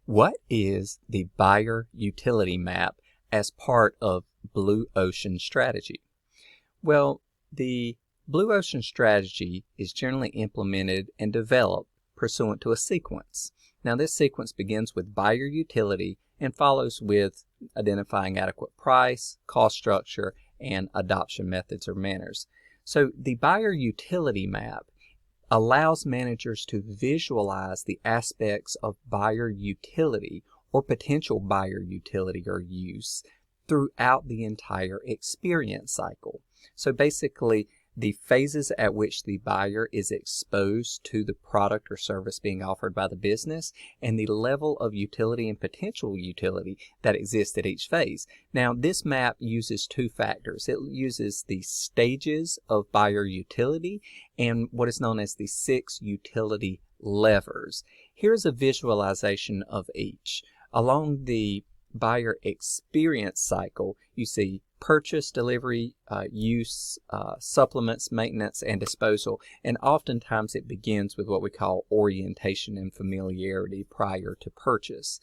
What is the buyer utility map as part of Blue Ocean strategy? Well, the Blue Ocean strategy is generally implemented and developed pursuant to a sequence. Now, this sequence begins with buyer utility and follows with identifying adequate price, cost structure, and adoption methods or manners. So the buyer utility map allows managers to visualize the aspects of buyer utility or potential buyer utility or use throughout the entire experience cycle. So basically, the phases at which the buyer is exposed to the product or service being offered by the business, and the level of utility and potential utility that exists at each phase. Now, this map uses two factors. It uses the stages of buyer utility and what is known as the 6 utility levers. Here's a visualization of each. Along the buyer experience cycle, you see purchase, delivery, use, supplements, maintenance, and disposal. And oftentimes it begins with what we call orientation and familiarity prior to purchase.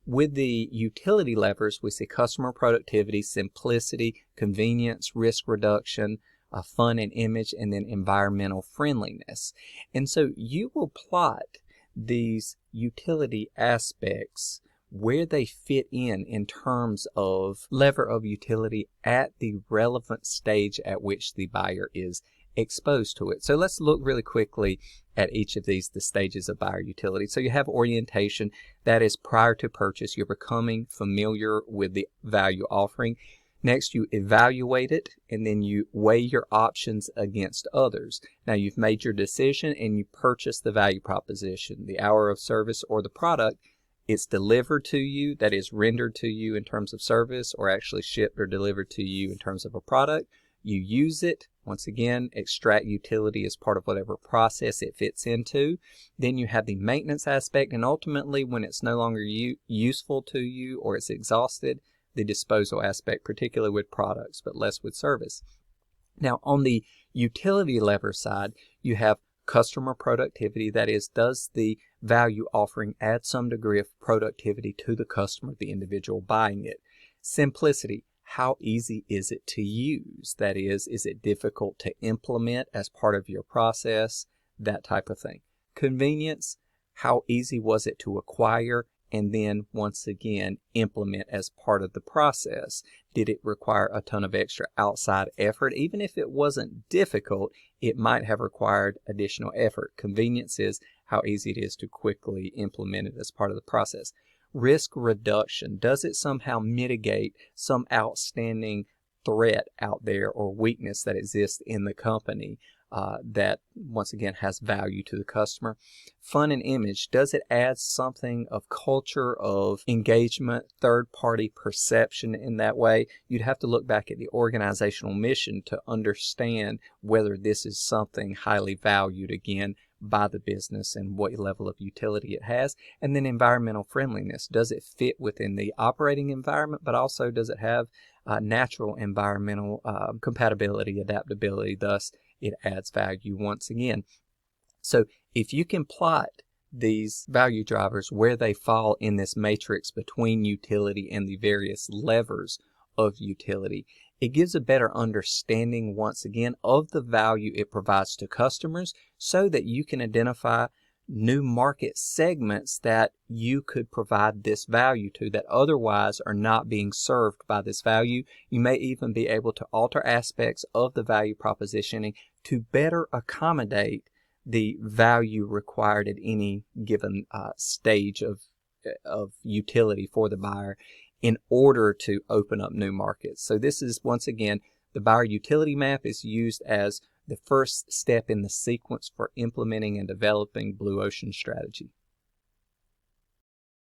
With the utility levers, we see customer productivity, simplicity, convenience, risk reduction, fun and image, and then environmental friendliness. And so you will plot these utility aspects where they fit in terms of lever of utility at the relevant stage at which the buyer is exposed to it. So let's look really quickly at each of these, the stages of buyer utility. So you have orientation, that is prior to purchase. You're becoming familiar with the value offering. Next, you evaluate it, and then you weigh your options against others. Now, you've made your decision, and you purchase the value proposition, the hour of service or the product. It's delivered to you, that is rendered to you in terms of service, or actually shipped or delivered to you in terms of a product. You use it, once again, extract utility as part of whatever process it fits into. Then you have the maintenance aspect, and ultimately when it's no longer useful to you or it's exhausted, the disposal aspect, particularly with products, but less with service. Now, on the utility lever side, you have customer productivity, that is, does the value offering add some degree of productivity to the customer, the individual buying it? Simplicity, how easy is it to use? That is it difficult to implement as part of your process? That type of thing. Convenience, how easy was it to acquire and then once again implement as part of the process? Did it require a ton of extra outside effort? Even if it wasn't difficult, it might have required additional effort. Convenience is how easy it is to quickly implement it as part of the process. Risk reduction, does it somehow mitigate some outstanding threat out there or weakness that exists in the company that once again has value to the customer? Fun and image, does it add something of culture, of engagement, third-party perception in that way? You'd have to look back at the organizational mission to understand whether this is something highly valued again by the business and what level of utility it has. And then environmental friendliness, does it fit within the operating environment, but also does it have natural environmental compatibility, adaptability, thus it adds value once again. So if you can plot these value drivers where they fall in this matrix between utility and the various levers of utility, it gives a better understanding once again of the value it provides to customers so that you can identify new market segments that you could provide this value to that otherwise are not being served by this value. You may even be able to alter aspects of the value propositioning to better accommodate the value required at any given stage of utility for the buyer in order to open up new markets. So this is, once again, the buyer utility map is used as the first step in the sequence for implementing and developing Blue Ocean strategy.